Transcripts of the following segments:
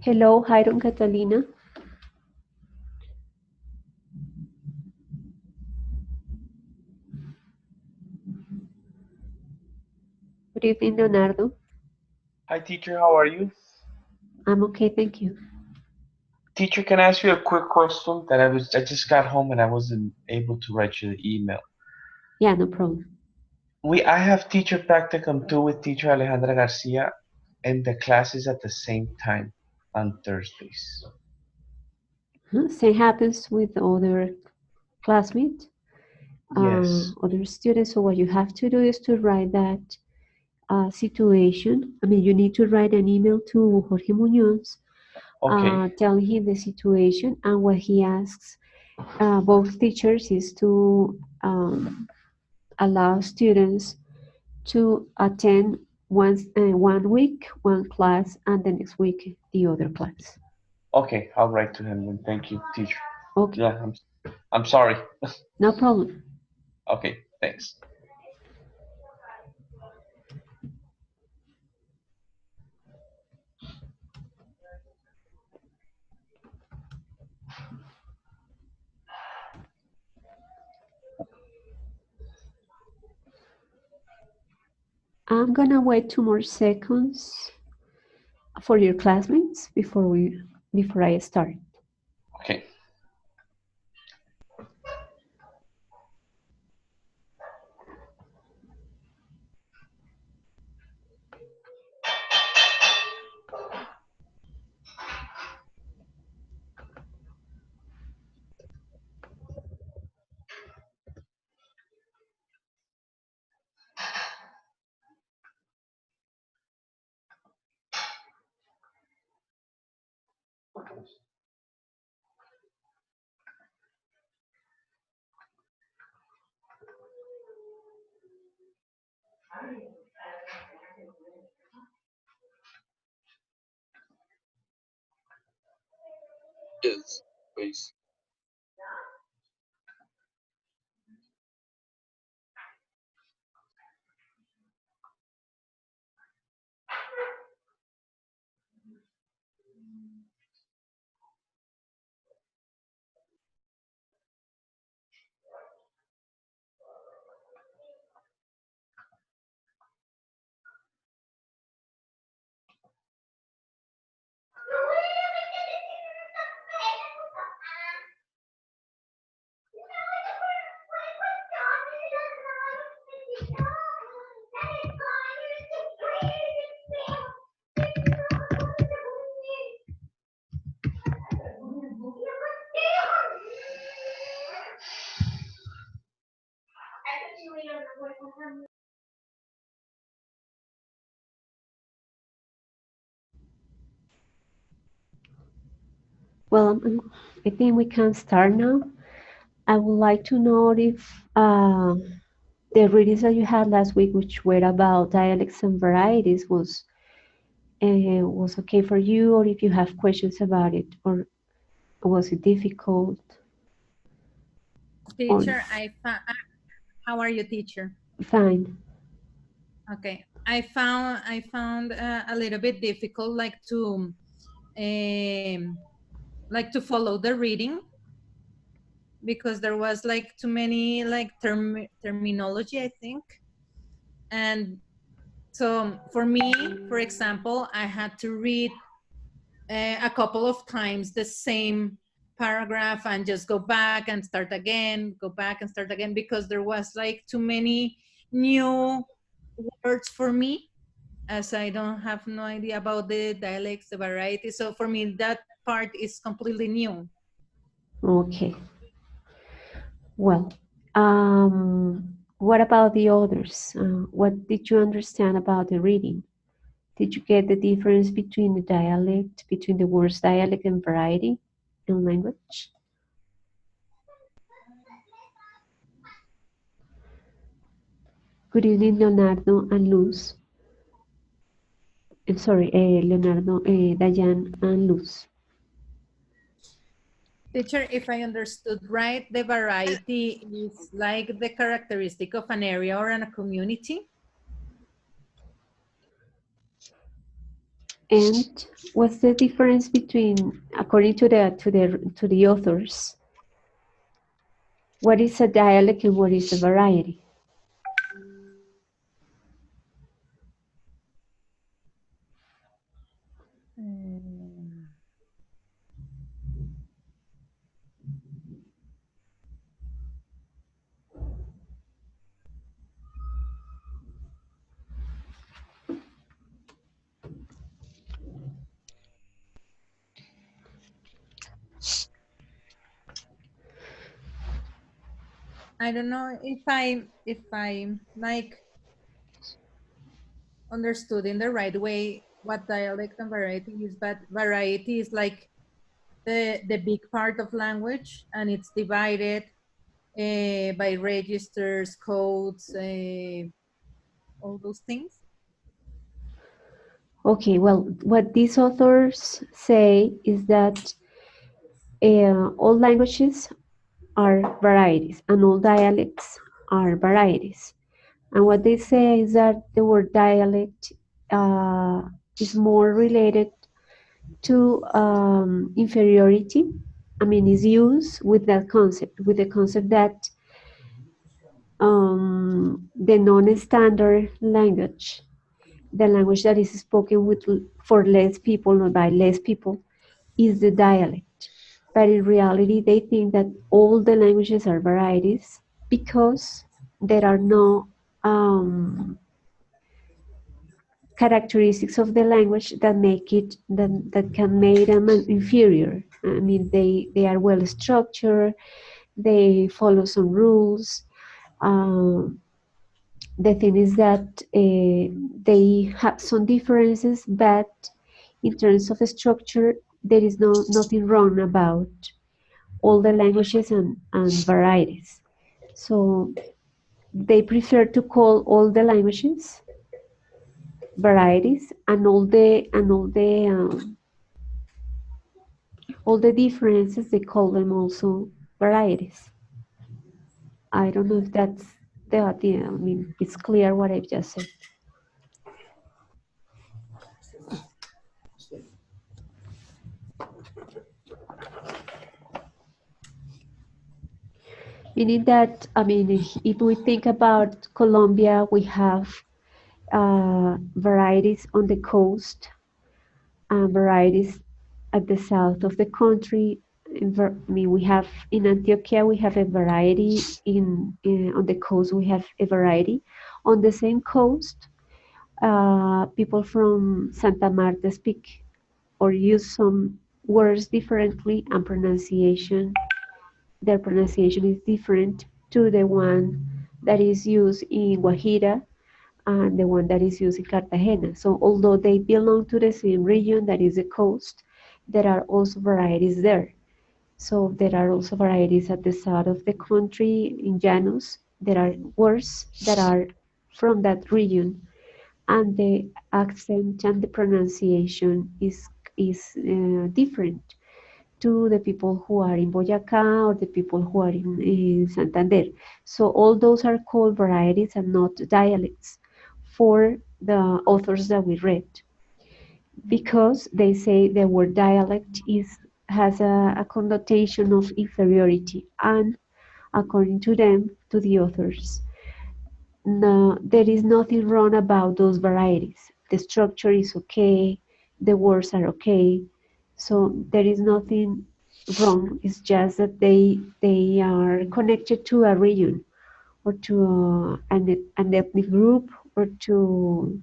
Hello, Hiram Catalina. Good evening, Leonardo. Hi, teacher. How are you? I'm okay, thank you. Teacher, can I ask you a quick question? I just got home and I wasn't able to write you the email. Yeah, no problem. I have teacher practicum 2 with teacher Alejandra Garcia, and the classes at the same time on Thursdays. Same happens with other classmates, Yes. other students. So what you have to do is to write that situation. I mean, you need to write an email to Jorge Munoz, Okay. telling him the situation, and what he asks both teachers is to allow students to attend one week one class and the next week the other class. Okay. I'll write to him then. Thank you, teacher. Okay, Yeah. I'm sorry. no problem. Okay. Thanks. I'm gonna wait 2 more seconds for your classmates before I start. Okay. Yes, please. Well, I think we can start now. I would like to know if the readings that you had last week, which were about dialects and varieties, was okay for you, or if you have questions about it, or was it difficult? Or Teacher, how are you, teacher? fine. Okay, I found a little bit difficult, um, like to follow the reading because there was like too many like terminology, I think, and so for me, for example, I had to read a couple of times the same paragraph and just go back and start again, go back and start again because there was like too many new words for me as I don't have no idea about the dialects, the variety. So for me, that part is completely new. Okay. Well, what about the others? What did you understand about the reading? Did you get the difference between the dialect, between the words dialect and variety in language? Good evening, Leonardo and Luz. I'm sorry, Leonardo, Dayan and Luz. Teacher, if I understood right, the variety is like the characteristic of an area or a community. And what's the difference between, according to the authors, what is a dialect and what is a variety? Um, I don't know if I like understood in the right way what dialect and variety is, but variety is like the big part of language, and it's divided by registers, codes, all those things. Okay, well, what these authors say is that all languages are varieties and all dialects are varieties. And what they say is that the word dialect uh, is more related to inferiority. I mean, is used with that concept, with the concept that the non-standard language, the language that is spoken with for less people, not by less people, is the dialect. But in reality, they think that all the languages are varieties because there are no characteristics of the language that make it that can make them inferior. I mean, they are well structured, they follow some rules. Um, the thing is that they have some differences, but in terms of structure, there is nothing wrong about all the languages and varieties. So they prefer to call all the languages varieties and all the differences they call them also varieties. I don't know if that's the idea. I mean, it's clear what I've just said. Meaning that, I mean, if we think about Colombia, we have varieties on the coast and varieties at the south of the country. I mean, we have in Antioquia, we have a variety. On the coast, we have a variety. On the same coast, people from Santa Marta speak or use some words differently, and their pronunciation is different to the one that is used in Guajira and the one that is used in Cartagena. So although they belong to the same region that is the coast, there are also varieties there. So there are also varieties at the south of the country in Llanos. There are words that are from that region, and the accent and the pronunciation is different to the people who are in Boyacá or the people who are in Santander. So all those are called varieties and not dialects for the authors that we read, because they say the word dialect has a connotation of inferiority, and according to them, to the authors, no, there is nothing wrong about those varieties. The structure is okay, the words are okay, so there is nothing wrong. It's just that they are connected to a region or to an ethnic group or to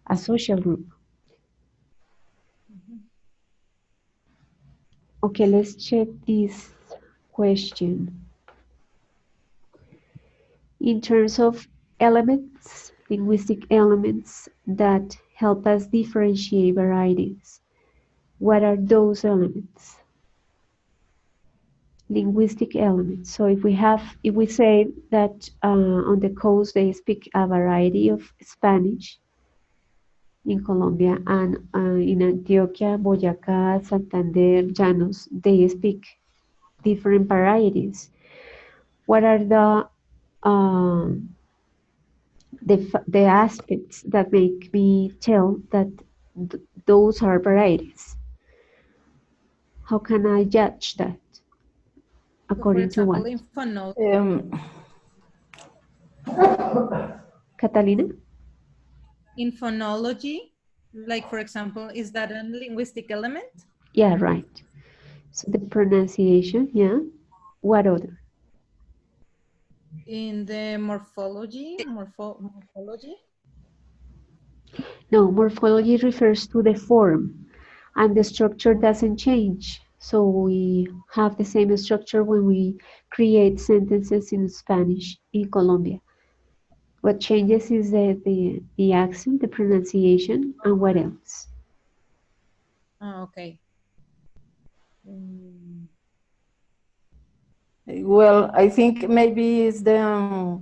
a social group. Okay, let's check this question. In terms of elements, linguistic elements that help us differentiate varieties, what are those elements? Linguistic elements. So if we say that on the coast they speak a variety of Spanish, in Colombia, and in Antioquia, Boyacá, Santander, Llanos, they speak different varieties. What are the aspects that make me tell that those are varieties. How can I judge that? So for According to example, what? in phonology, Catalina? in phonology, like for example, is that a linguistic element? Yeah, right. So the pronunciation, yeah. What other? In the morphology, morphology? No, morphology refers to the form, and the structure doesn't change. So we have the same structure when we create sentences in Spanish in Colombia. What changes is the accent, the pronunciation, and what else? Oh, okay. Mm, Well, I think maybe it's the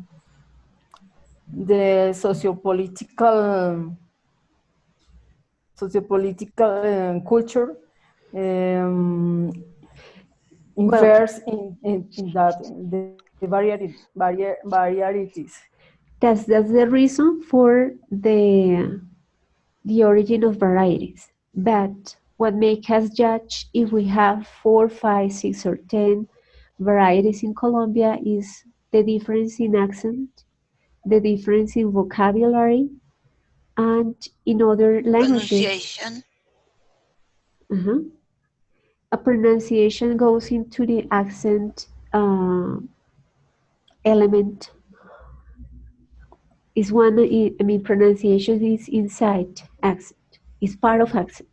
sociopolitical culture infers in that the varieties. That's the reason for the origin of varieties. But what makes us judge if we have 4, 5, 6, or 10 varieties in Colombia is the difference in accent, the difference in vocabulary, and in other languages. Pronunciation. A pronunciation goes into the accent element. Is one, I mean, pronunciation is inside accent. It's part of accent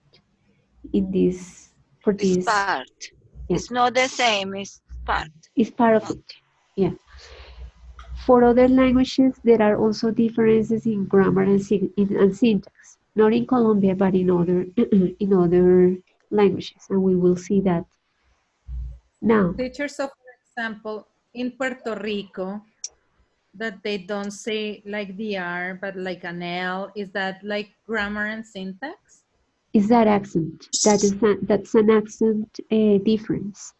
in this, for It's this, part. yeah. It's not the same, it's part. It's part of it, yeah. For other languages, there are also differences in grammar and syntax, not in Colombia, but in other in other languages, and we will see that now. Teacher, so for example, in Puerto Rico, that they don't say like the R, but like an L, is that like grammar and syntax? Is that accent? That's an accent difference.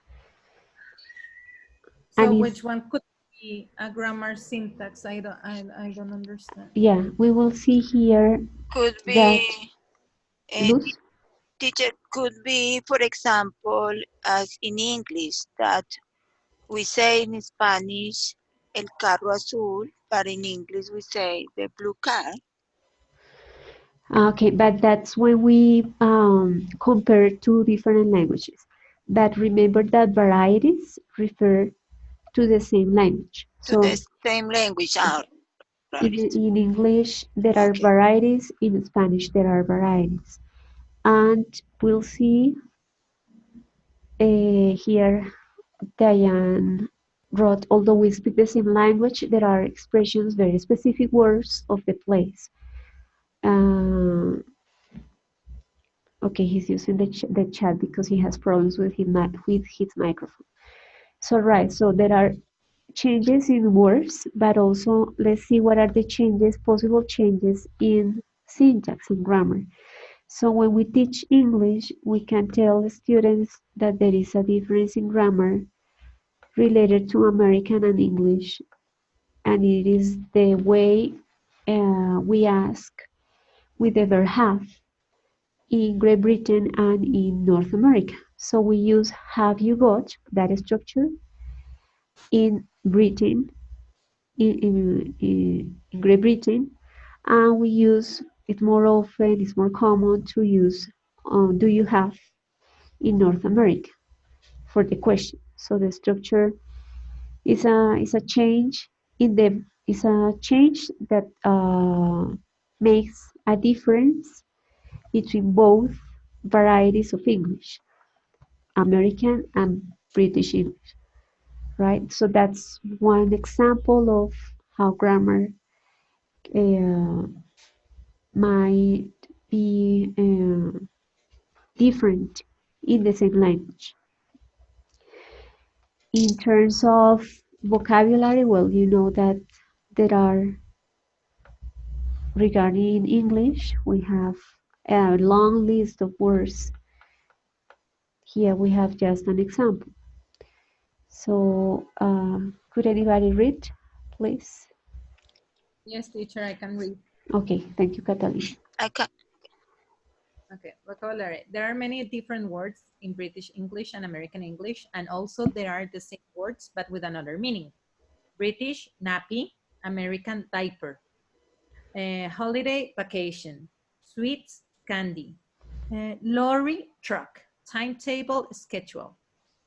So And which one could be a grammar syntax? I don't understand. Yeah, we will see here Could that be, Luz, teacher, could be, for example, as in English, that we say in Spanish, el carro azul, but in English we say the blue car. okay, but that's when we compare two different languages. But remember that varieties refer to the same language. To So the same language. Right. in English, there are Okay. varieties. In Spanish, there are varieties. And we'll see here, Diane wrote, although we speak the same language, there are expressions, very specific words of the place. Okay, he's using the chat because he has problems with his microphone. So right, so there are changes in words, but also let's see what are the changes, possible changes in syntax and grammar. So when we teach English, we can tell the students that there is a difference in grammar related to American and English, and it is the way we ask with the verb have in Great Britain and in North America. So we use have you got, that structure, in Britain, in Great Britain, and we use it more often, it's more common to use do you have in North America for the question. So the structure is a change is a change that makes a difference between both varieties of English, American and British English, right? So that's one example of how grammar might be different in the same language. In terms of vocabulary, well, you know that there are, regarding English, we have a long list of words. Here we have just an example. So could anybody read, please? Yes, teacher, I can read. Okay, thank you, Catalina. I can. Okay, vocabulary. There are many different words in British English and American English, and also there are the same words but with another meaning. British, nappy. American, diaper. Holiday, vacation. Sweets, candy. Lorry, truck. Timetable, schedule.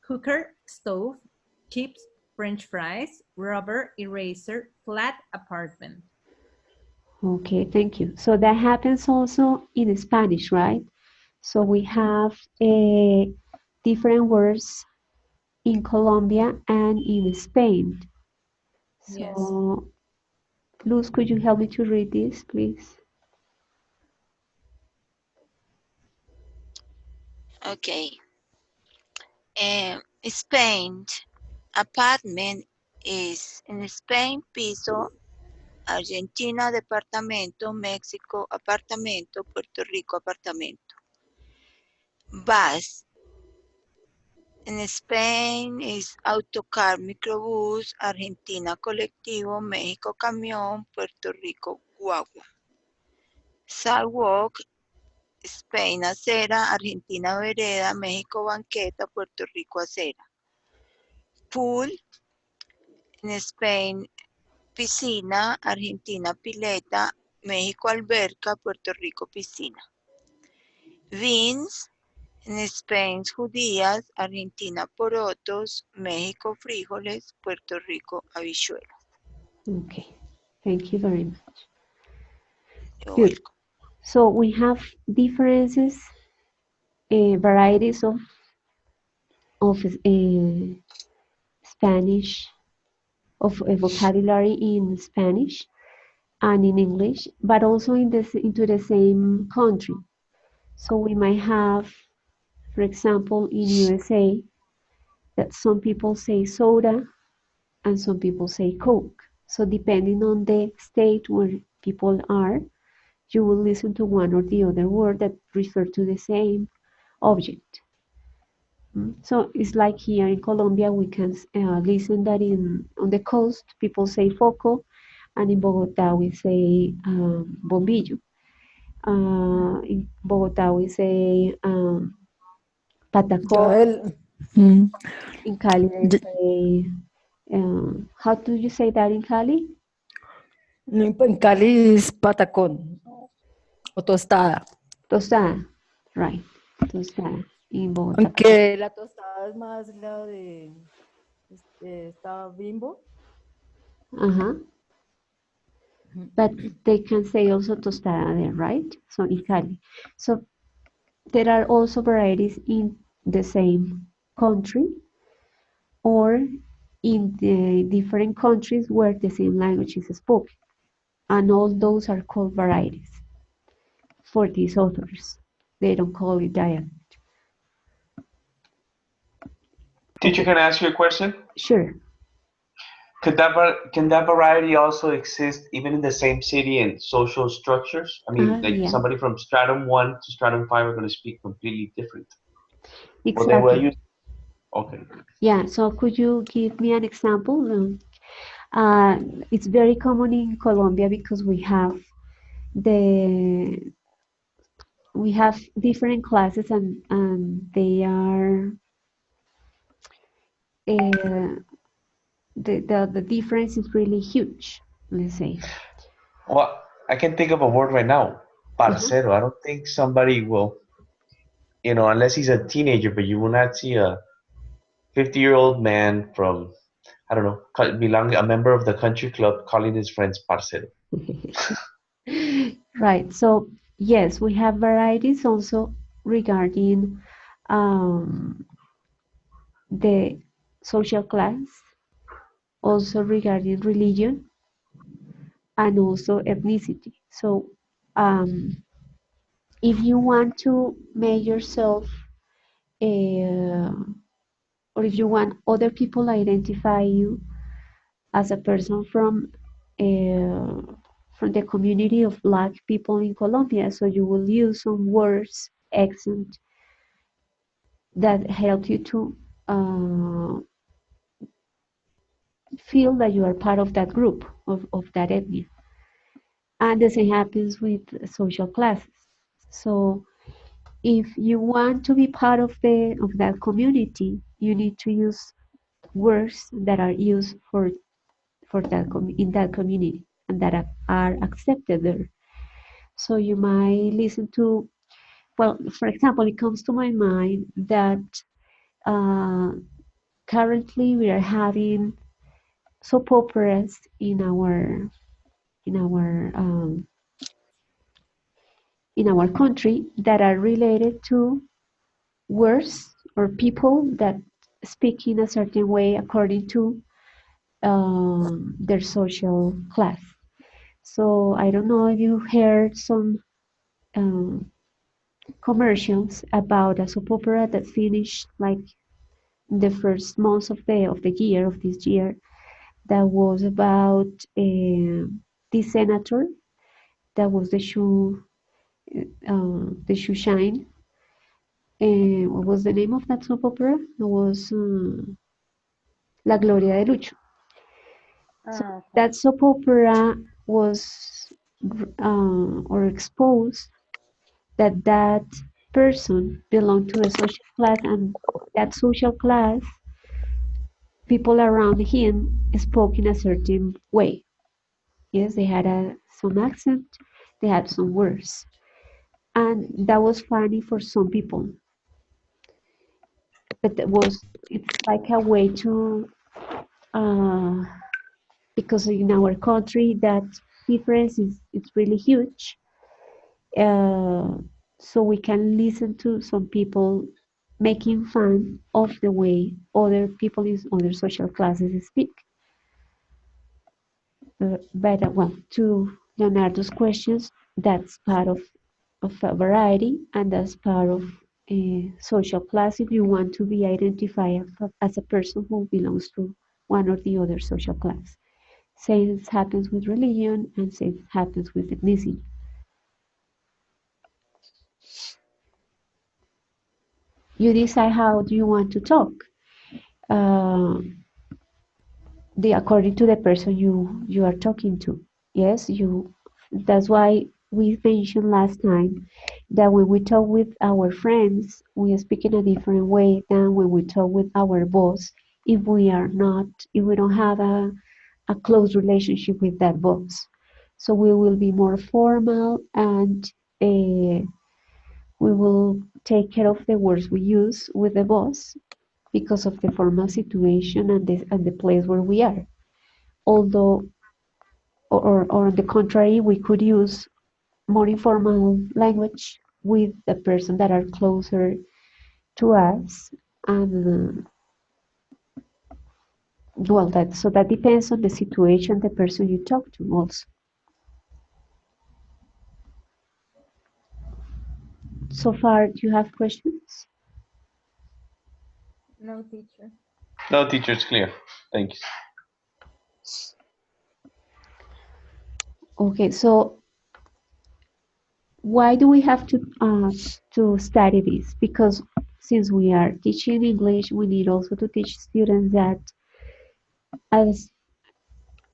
Cooker, stove. Chips, French fries. Rubber, eraser. Flat, apartment. Okay, thank you. So that happens also in Spanish, right? So we have different words in Colombia and in Spain. Yes. So, Luz, could you help me to read this, please? Okay. Spain, apartment is in Spain, piso. Argentina, departamento. México, apartamento. Puerto Rico, apartamento. Bus, in Spain is autocar, microbús. Argentina, colectivo. México, camión. Puerto Rico, guagua. Sidewalk, Spain, acera. Argentina, vereda. México, banqueta. Puerto Rico, acera. Pool, en Spain, piscina. Argentina, pileta. México, alberca. Puerto Rico, piscina. Beans, en Spain, judías. Argentina, porotos. México, frijoles. Puerto Rico, habichuelas. Okay, thank you very much. You're Good. welcome. So we have differences, varieties of Spanish, of vocabulary in Spanish and in English, but also into the same country. So we might have, for example, in USA, that some people say soda and some people say Coke. So depending on the state where people are, you will listen to one or the other word that refer to the same object. So it's like here in Colombia, we can listen that on the coast, people say foco, and in Bogota, we say bombillo. In Bogota, we say patacón. Yael, mm, In Cali, they y- say, how do you say that in Cali? en Cali es patacón o tostada. Tostada, right. Tostada. In Bogota, patacón. Aunque la tostada es más la de esta Bimbo. Uh-huh. But they can say also tostada there, right? So in Cali. So there are also varieties in the same country or in the different countries where the same language is spoken. And all those are called varieties for these authors. They don't call it dialect. Teacher, can I ask you a question? Sure. Can that variety also exist even in the same city and social structures? I mean, like Yeah, somebody from stratum 1 to stratum 5 are going to speak completely different. Or they will exactly. use. Okay. Yeah, so could you give me an example? It's very common in Colombia because the we have different classes and they are the difference is really huge, let's say. Well, I can think of a word right now. Uh-huh. Parcero. I don't think somebody will, unless he's a teenager, but you will not see a 50-year-old man from, I don't know, a member of the country club calling his friends parcero. Right. So yes, we have varieties also regarding um, the social class, also regarding religion, and also ethnicity. So if you want to make yourself, or if you want other people to identify you as a person from the community of Black people in Colombia, so you will use some words, accent that help you to feel that you are part of that group of that ethnic. And the same happens with social classes. So if you want to be part of that community, you need to use words that are used for in that community and that are accepted there. So you might listen to, well, for example, it comes to my mind that uh, currently we are having soap operas in our in our country that are related to words or people that speak in a certain way according to their social class. So I don't know if you heard some um, commercials about a soap opera that finished like the first month of the year of this year that was about this senator that was the shoe shine. What was the name of that soap opera? It was La Gloria de Lucho. So Ah, okay. that soap opera was or exposed that person belonged to a social class, and that social class, people around him spoke in a certain way. Yes, they had some accent, they had some words, and that was funny for some people. But it's like a way to uh, because in our country that difference is it's really huge. Uh, so we can listen to some people making fun of the way other people in other social classes speak. But well, to Leonardo's questions, that's part of a variety, and that's part of a social class if you want to be identified as a person who belongs to one or the other social class. Same happens with religion, and same happens with ethnicity. You decide how do you want to talk. Uh, according to the person you are talking to. Yes, you. That's why we mentioned last time that when we talk with our friends, we speak in a different way than when we talk with our boss. If we don't have a close relationship with that boss, so we will be more formal and we will take care of the words we use with the boss because of the formal situation and the place where we are. Although, or on the contrary, we could use more informal language with the person that are closer to us. And well, that depends on the situation, the person you talk to also. So far, do you have questions? No, teacher. No, teacher, it's clear. Thank you. Okay, so why do we have to study this? Because since we are teaching English, we need also to teach students that as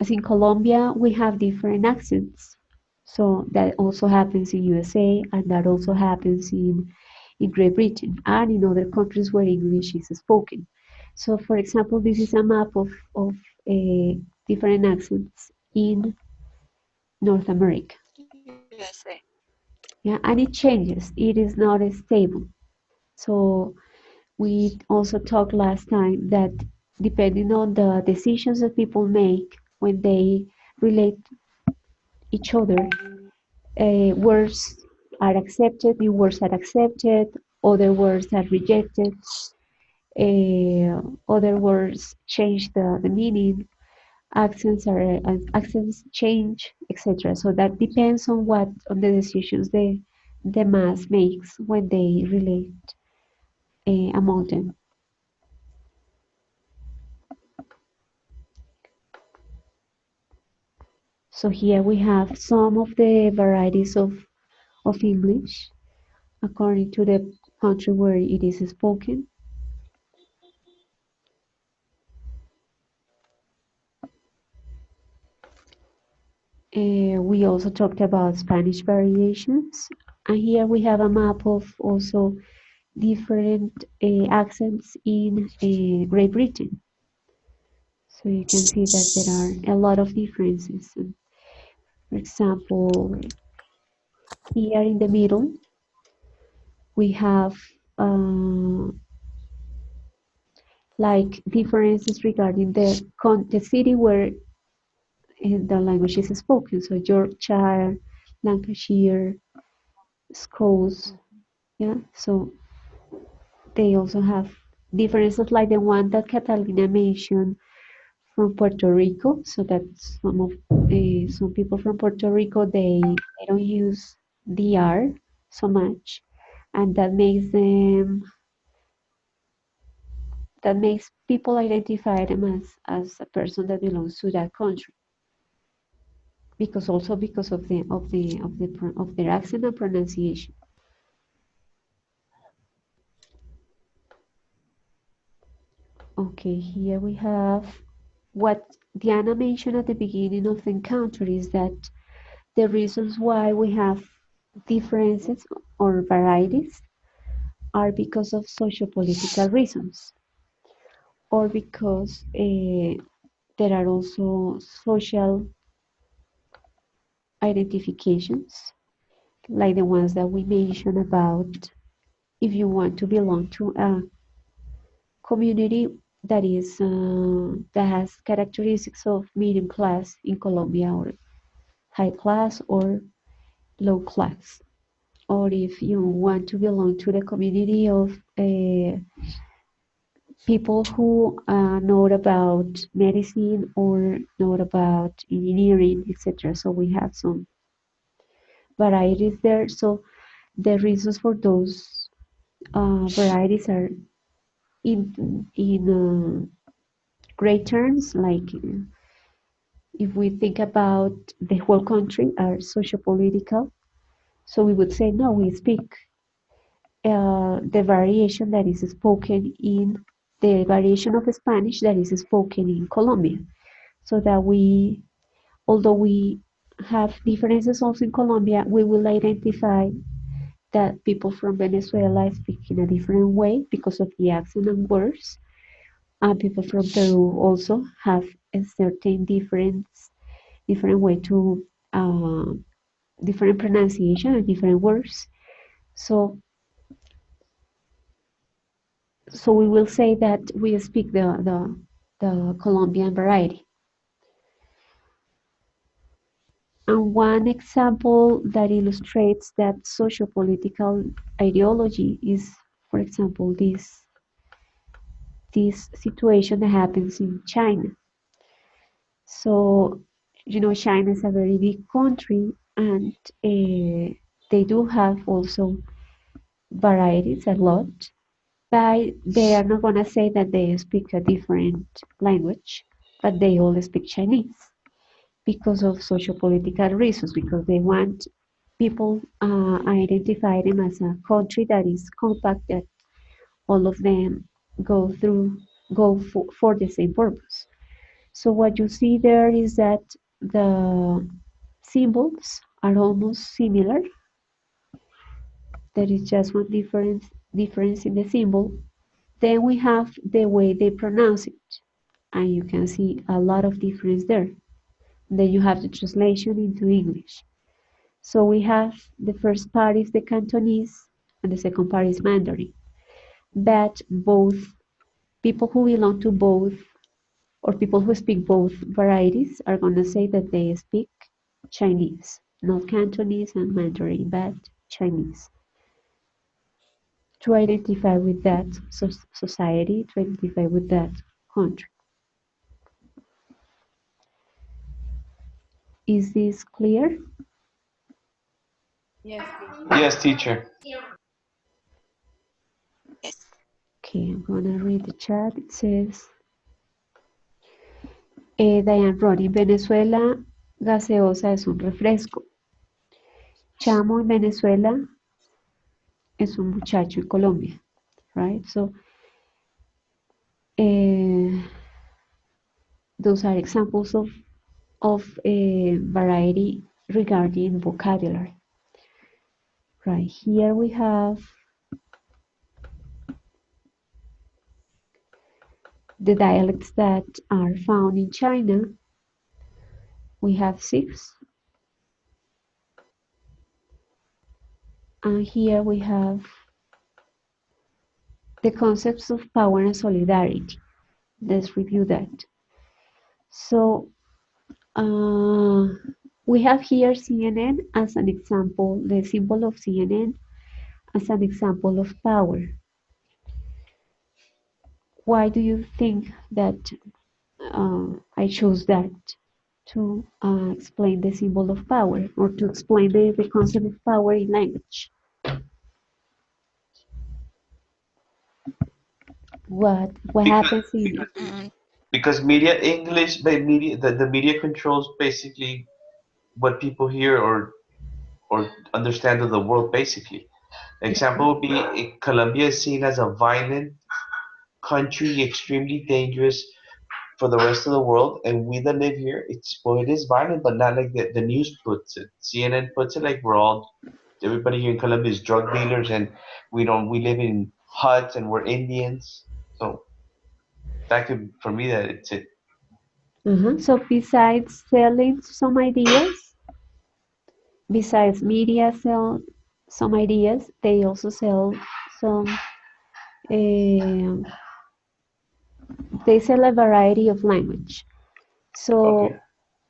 as in Colombia, we have different accents. So that also happens in USA, and that also happens in Great Britain and in other countries where English is spoken. So for example, this is a map of different accents in North America. USA. Yeah, and it changes. It is not stable. So we also talked last time that depending on the decisions that people make when they relate each other, words are accepted, new words are accepted, other words are rejected, other words change the meaning, accents change, etc. So that depends on the decisions the mass makes when they relate among them. So here we have some of the varieties of English according to the country where it is spoken. We also talked about Spanish variations And here we have a map of also different accents in Great Britain. So you can see that there are a lot of differences. And for example, here in the middle, we have like differences regarding the city where the language is spoken. So Yorkshire, Lancashire, Scots, yeah. So they also have differences like the one that Catalina mentioned from Puerto Rico. So that some people from Puerto Rico they don't use the R so much, and that makes people identify them as a person that belongs to that country, because also because of their accent and pronunciation. Okay, here we have what Diana mentioned at the beginning of the encounter is that the reasons why we have differences or varieties are because of socio-political reasons, or because there are also social identifications, like the ones that we mentioned about if you want to belong to a community that has characteristics of medium class in Colombia, or high class or low class, or if you want to belong to the community of people who know about medicine or know about engineering, etc. So we have some varieties there. So the reasons for those varieties are in great terms, like if we think about the whole country, are socio-political. So we would say, no, we speak the variation that is spoken in the variation of Spanish that is spoken in Colombia. So that although we have differences also in Colombia, we will identify that people from Venezuela speak in a different way because of the accent and words. People from Peru also have a certain different way to different pronunciation and different words. So we will say that we speak the Colombian variety. And one example that illustrates that socio-political ideology is, for example, this situation that happens in China. So, China is a very big country, and they do have also varieties a lot, but they are not going to say that they speak a different language, but they all speak Chinese because of socio-political reasons, because they want people identify them as a country that is compact, that all of them go for the same purpose. So what you see there is that the symbols are almost similar. There is just one difference in the symbol. Then we have the way they pronounce it, and you can see a lot of difference there. Then you have the translation into English. So we have the first part is the Cantonese, and the second part is Mandarin. But both people who belong to both, or people who speak both varieties, are going to say that they speak Chinese, not Cantonese and Mandarin, but Chinese. To identify with that society, to identify with that country. Is this clear? Yes. Yes, teacher. Yes. Okay, I'm gonna read the chat. It says, Diane Ron, en Venezuela, gaseosa es un refresco. Chamo en Venezuela es un muchacho en Colombia, right? So, those are examples of variety regarding vocabulary. Right here we have the dialects that are found in China. We have 6. And here we have the concepts of power and solidarity. Let's review that. So we have here CNN as an example, the symbol of CNN as an example of power. Why do you think that I chose that to explain the symbol of power, or to explain the concept of power in language? What happens in Because media English, the media controls basically what people hear or understand of the world basically. Example would be Colombia is seen as a violent country, extremely dangerous for the rest of the world, and we that live here, it is violent, but not like the news puts it. CNN puts it like everybody here in Colombia is drug dealers, and we live in huts and we're Indians. So that could, for me, that it's it. So besides selling some ideas, besides media sell some ideas, they also sell some. They sell a variety of language. So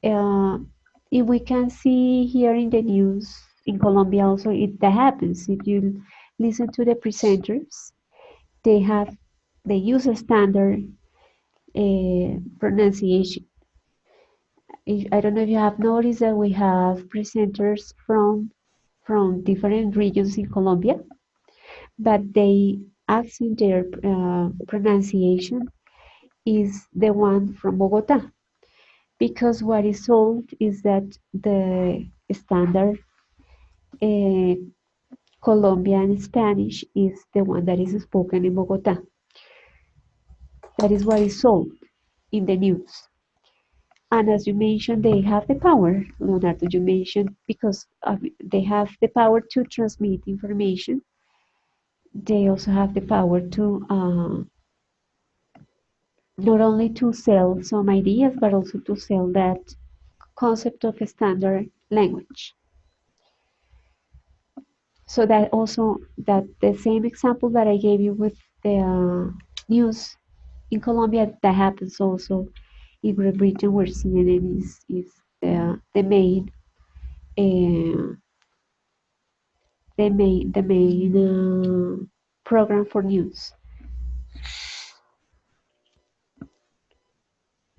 if we can see here in the news in Colombia also, that happens. If you listen to the presenters, they use a standard pronunciation. I don't know if you have noticed that we have presenters from different regions in Colombia, but they accent their pronunciation is the one from Bogota, because what is sold is that the standard Colombian Spanish is the one that is spoken in Bogota. That is what is sold in the news. And as you mentioned, they have the power, Leonardo, you mentioned, because they have the power to transmit information. They also have the power to not only to sell some ideas, but also to sell that concept of a standard language. So that also, that the same example that I gave you with the news in Colombia, that happens also in Great Britain, where CNN is the main program for news.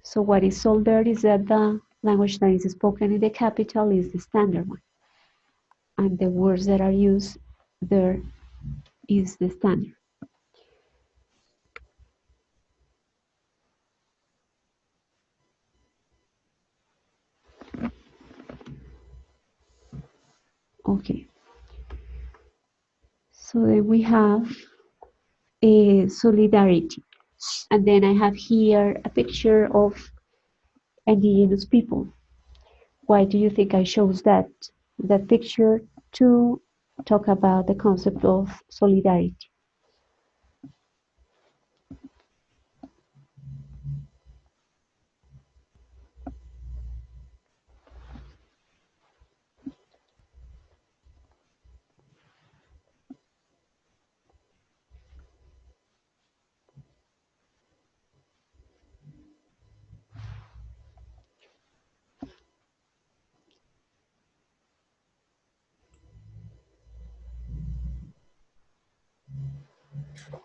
So what is sold there is that the language that is spoken in the capital is the standard one, and the words that are used there is the standard. Okay. So then we have a solidarity, and then I have here a picture of indigenous people. Why do you think I chose that picture to talk about the concept of solidarity?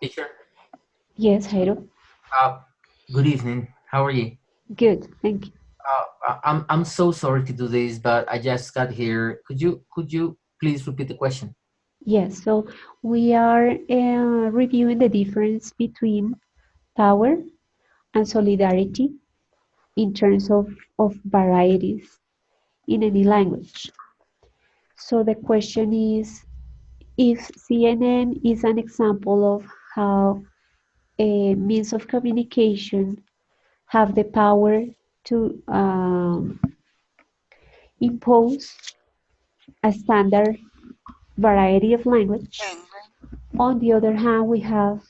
Teacher, Yes, Jairo. good evening. How are you? Good, thank you. I'm so sorry to do this, but I just got here. Could you please repeat the question? Yes, so we are reviewing the difference between power and solidarity in terms of varieties in any language. So the question is, if CNN is an example of how a means of communication have the power to impose a standard variety of language. Language. On the other hand, we have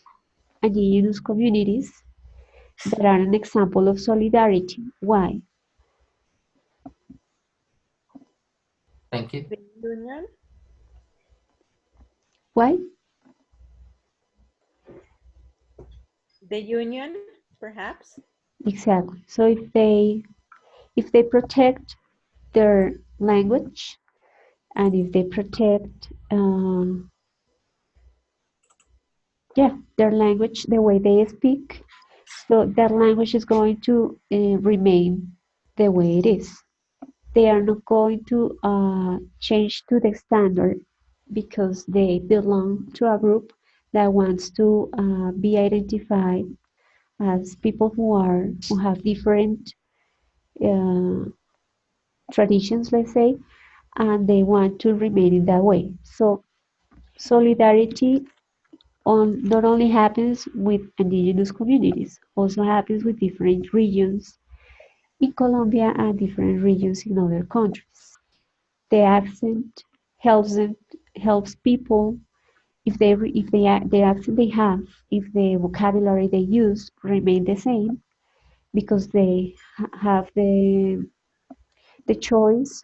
indigenous communities that are an example of solidarity. Why? Thank you. The union. Why? The union, perhaps. Exactly. So if they protect their language and if they protect yeah, their language, the way they speak, so that language is going to remain the way it is. They are not going to change to the standard because they belong to a group that wants to be identified as people who have different uh, traditions, let's say, and they want to remain in that way. So solidarity not only happens with indigenous communities, also happens with different regions in Colombia and different regions in other countries. The accent helps people if the accent they have, if the vocabulary they use remain the same because they have the choice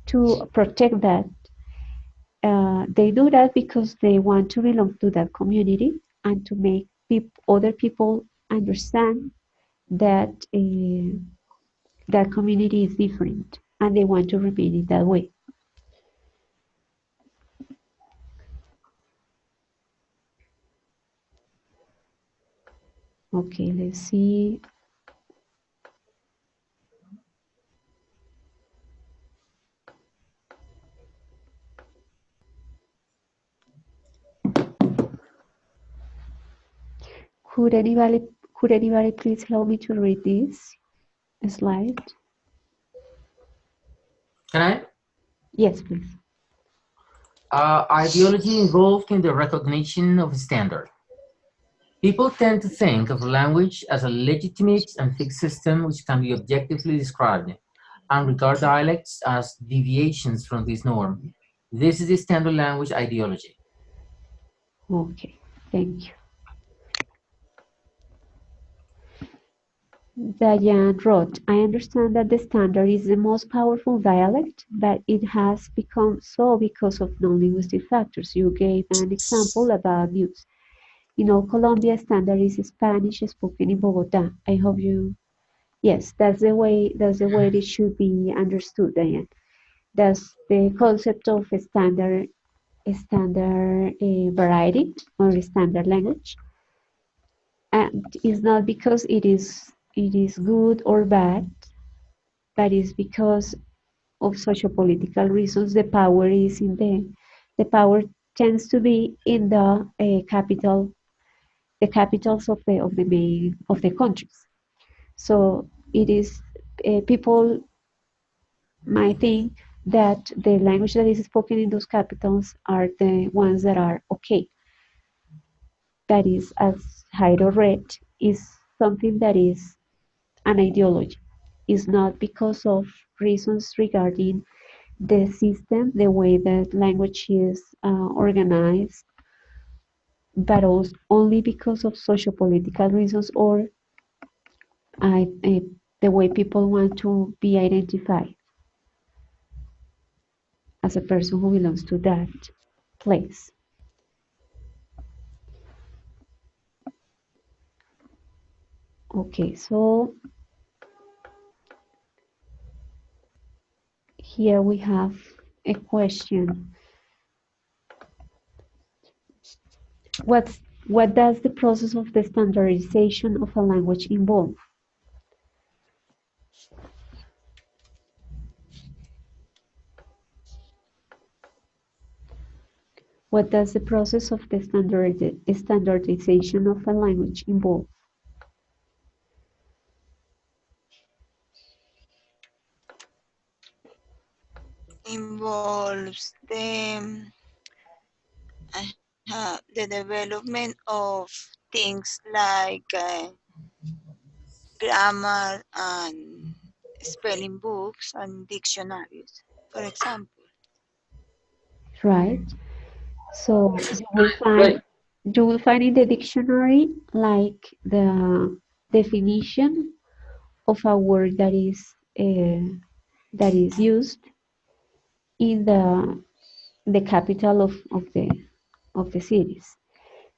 to protect that. They do that because they want to belong to that community and to make other people understand that that community is different and they want to remain in that way. Okay, let's see. Could anybody please help me to read this slide? Can I? Yes, please. Ideology involved in the recognition of a standard. People tend to think of language as a legitimate and fixed system which can be objectively described, and regard dialects as deviations from this norm. This is the standard language ideology. Okay, thank you. Diane wrote, I understand that the standard is the most powerful dialect, but it has become so because of non-linguistic factors. You gave an example about news. In all Colombia, standard is Spanish spoken in Bogotá. I hope you, yes, that's the way it should be understood, Diane. That's the concept of a standard variety or standard language. And it's not because it is good or bad, but it's because of socio-political reasons. The power tends to be in the capitals of the countries. So it is people might think that the language that is spoken in those capitals are the ones that are okay. That is, as Jairo read, is something that is an ideology. It's not because of reasons regarding the system, the way that language is organized, but also only because of socio-political reasons or uh, uh, the way people want to be identified as a person who belongs to that place. Okay, so here we have a question. What does the process of the standardization of a language involve? What does the process of the standardization of a language involve? Involves the development of things like grammar and spelling books and dictionaries, for example. Right? So you will find in the dictionary like the definition of a word that is used in the capital of the cities.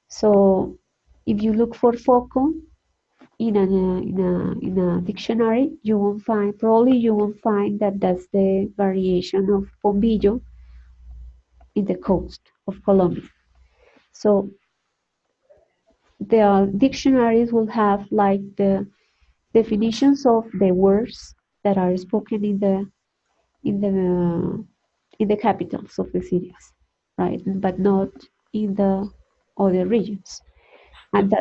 So if you look for foco in a dictionary, you will find that that's the variation of bombillo in the coast of Colombia. So the dictionaries will have like the definitions of the words that are spoken in the in the capitals of the cities, right? But not in the other regions, and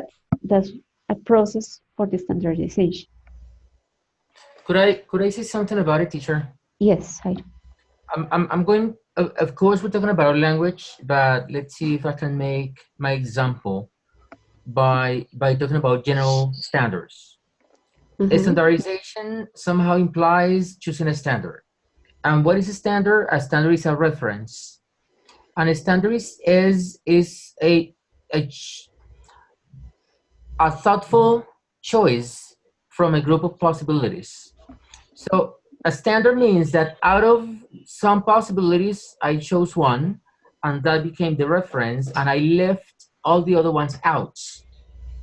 that's a process for the standardization. Could I say something about it, teacher? Yes, I do. I'm going. Of course, we're talking about language, but let's see if I can make my example by talking about general standards. A Mhm. standardization somehow implies choosing a standard. And what is a standard? A standard is a reference. And a standard is a, a thoughtful choice from a group of possibilities. So a standard means that out of some possibilities, I chose one, and that became the reference, and I left all the other ones out.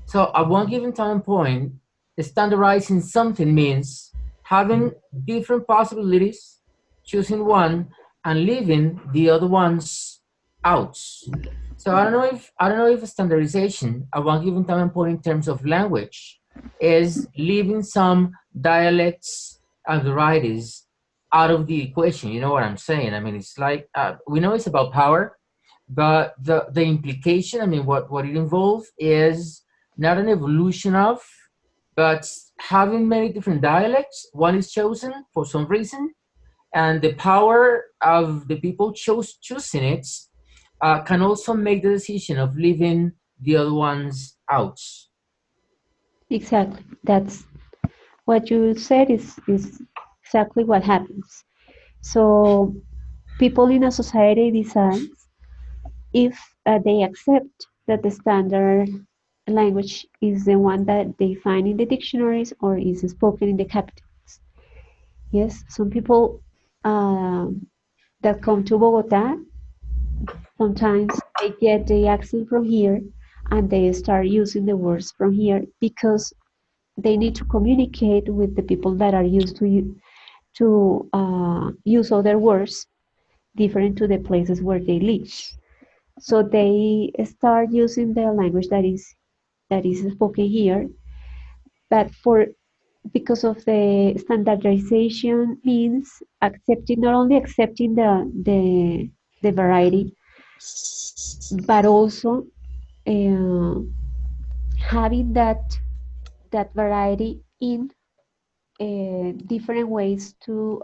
So at one given time point, standardizing something means having different possibilities, choosing one, and leaving the other ones out. So I don't know if standardization at one given time and point in terms of language is leaving some dialects and varieties out of the equation. You know what I'm saying? I mean, it's like we know it's about power, but the implication, I mean, what it involves is not an evolution of, but having many different dialects. One is chosen for some reason, and the power of the people choosing it can also make the decision of leaving the other ones out. Exactly. That's what you said is exactly what happens. So people in a society decides if they accept that the standard language is the one that they find in the dictionaries or is spoken in the capitals. Yes, some people that come to Bogota, sometimes they get the accent from here and they start using the words from here because they need to communicate with the people that are used to use other words different to the places where they live. So they start using the language that is spoken here, but for because of the standardization means accepting not only accepting the variety, but also uh, having that variety in different ways to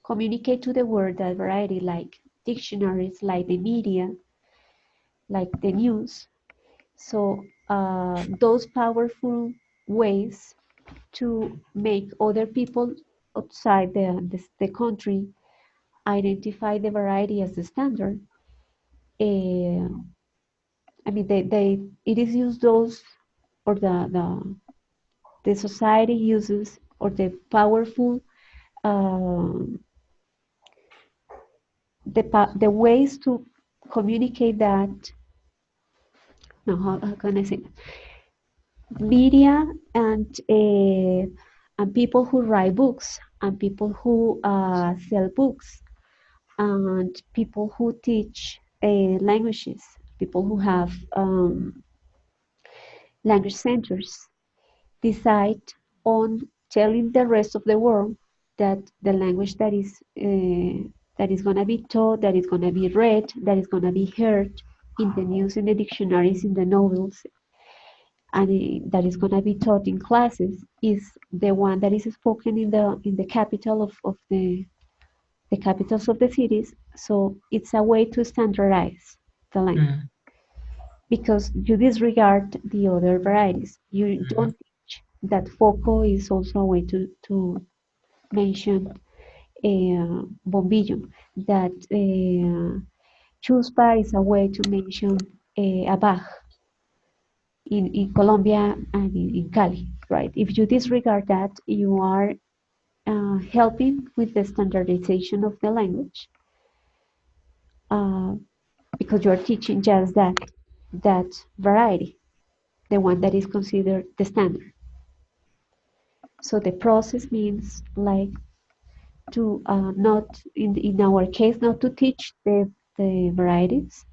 communicate to the world that variety, like dictionaries, like the media, like the news. So those powerful ways to make other people outside the country identify the variety as the standard. Uh, I mean, it is used those or the society uses or the powerful the ways to communicate that. No, how can I say that? Media and people who write books and people who sell books and people who teach languages, people who have language centers, decide on telling the rest of the world that the language that is going to be taught, that is going to be read, that is going to be heard in the news, in the dictionaries, in the novels, and that is going to be taught in classes is the one that is spoken in the capital of the capitals of the cities. So it's a way to standardize the language Mhm, because you disregard the other varieties. You mhm. don't teach that foco is also a way to mention bombillo, that chuspa is a way to mention a Bach in Colombia and in Cali, right? If you disregard that, you are helping with the standardization of the language because you're teaching just that variety, the one that is considered the standard. So the process means like to not, in our case, not to teach the varieties,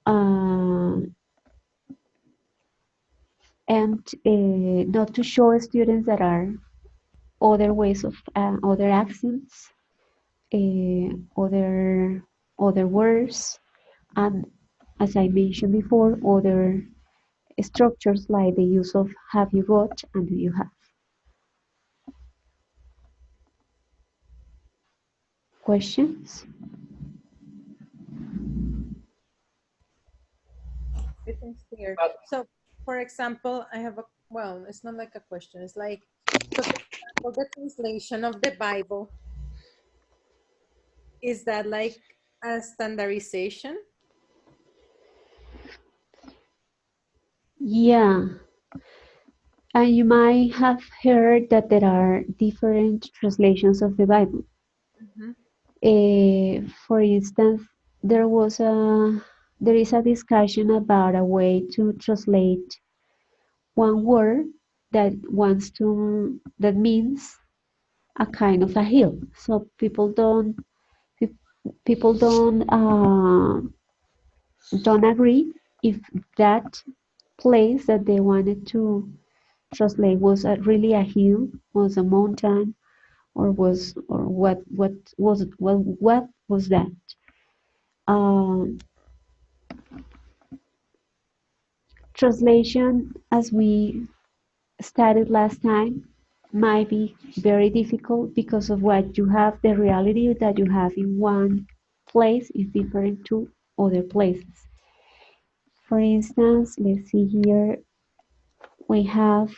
and not to show students that are other ways of other accents, other words, and as I mentioned before, other structures like the use of have you got and do you have. Questions? Everything's clear. So, for example, I have a, well, it's not like a question. It's like, so for example, the translation of the Bible, is that like a standardization? Yeah. And you might have heard that there are different translations of the Bible. For instance, there is a discussion about a way to translate one word that means a kind of a hill. So people don't agree if that place that they wanted to translate was really a hill, was a mountain, or what was that? Translation, as we studied last time, might be very difficult because of what you have. The reality that you have in one place is different to other places. For instance, let's see here, we have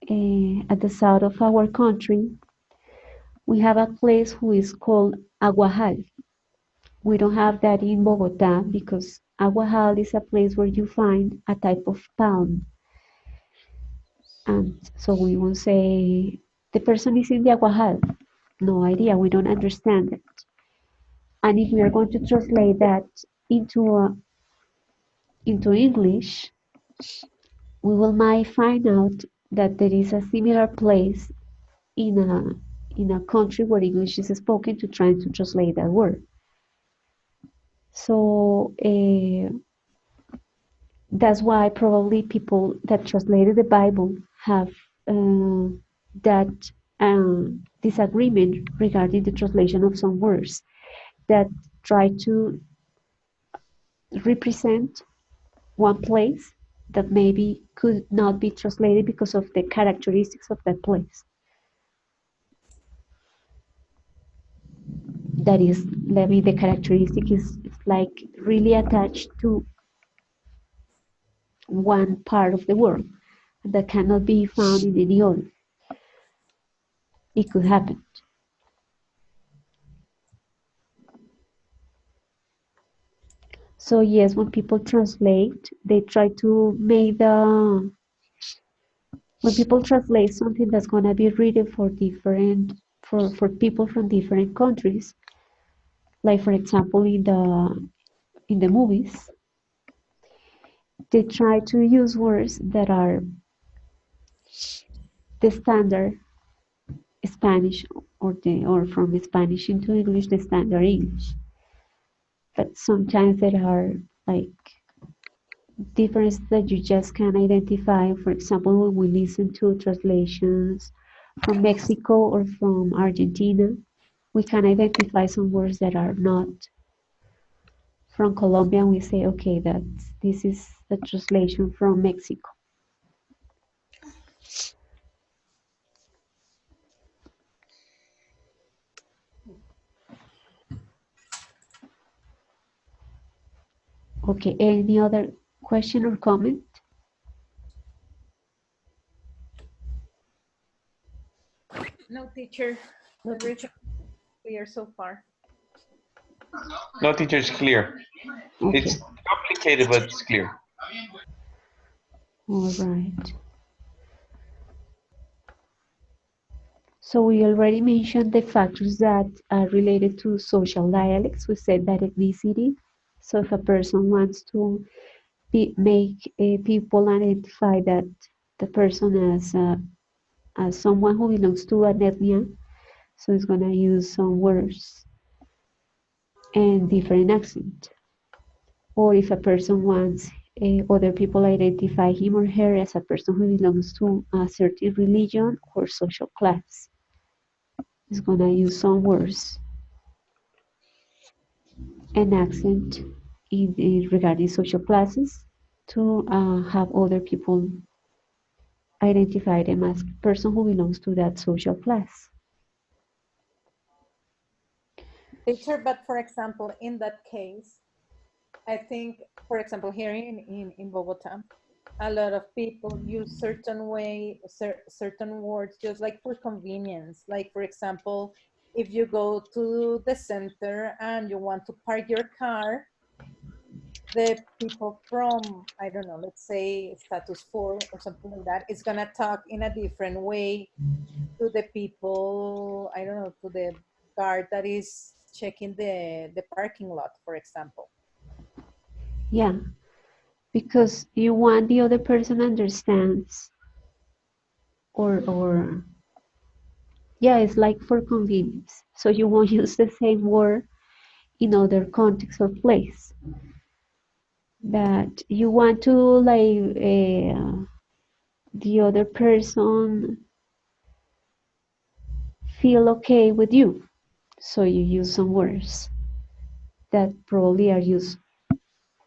at the south of our country, we have a place who is called Aguajal. We don't have that in Bogota because Aguajal is a place where you find a type of palm. And so we won't say the person is in the Aguajal. No idea, we don't understand it. And if we are going to translate that into English, we will might find out that there is a similar place in a country where English is spoken to trying to translate that word. So that's why probably people that translated the Bible have that disagreement regarding the translation of some words that try to represent one place that maybe could not be translated because of the characteristics of that place. That is, maybe the characteristic is like really attached to one part of the world that cannot be found in any other. It could happen. So yes, when people translate, they try to make when people translate something that's gonna be written for people from different countries, like for example in the movies, they try to use words that are the standard Spanish or from Spanish into English, the standard English. But sometimes there are like differences that you just can identify. For example, when we listen to translations from Mexico or from Argentina, we can identify some words that are not from Colombia, and we say, okay, this is the translation from Mexico. Okay, any other question or comment? No, teacher. Everything clear so far. No, teacher, it's clear. Okay, It's complicated, but it's clear. all right. So we already mentioned the factors that are related to social dialects. We said that ethnicity. So if a person wants to make people identify that the person as someone who belongs to an ethnia, so it's gonna use some words and different accent. Or if a person wants other people identify him or her as a person who belongs to a certain religion or social class, it's gonna use some words and accent regarding social classes to have other people identify them as person who belongs to that social class. Teacher, but for example, in that case, I think, for example, here in Bogota, a lot of people use certain words just like for convenience. Like, for example, if you go to the center and you want to park your car, the people from, I don't know, let's say status 4 or something like that, is gonna talk in a different way to the people, I don't know, to the guard that is checking the parking lot, for example. Yeah, because you want the other person understands or yeah, it's like for convenience. So you won't use the same word in other context or place. That you want to like the other person feel okay with you. So you use some words that probably are used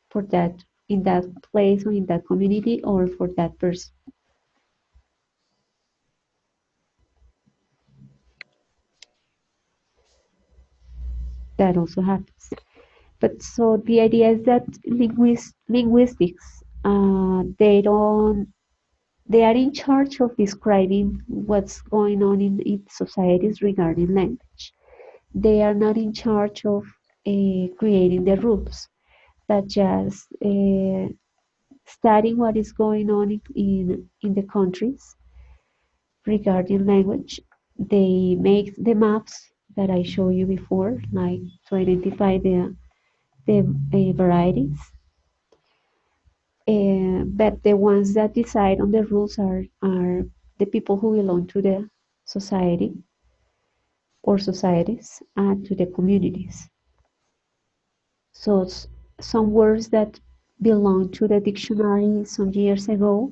for that in that place or in that community or for that person. That also happens. But so the idea is that linguistics, they are in charge of describing what's going on in societies regarding language. They are not in charge of creating the rules, but just studying what is going on in the countries regarding language. They make the maps that I showed you before, like to identify the varieties. But the ones that decide on the rules are the people who belong to the society or societies and to the communities. So some words that belong to the dictionary some years ago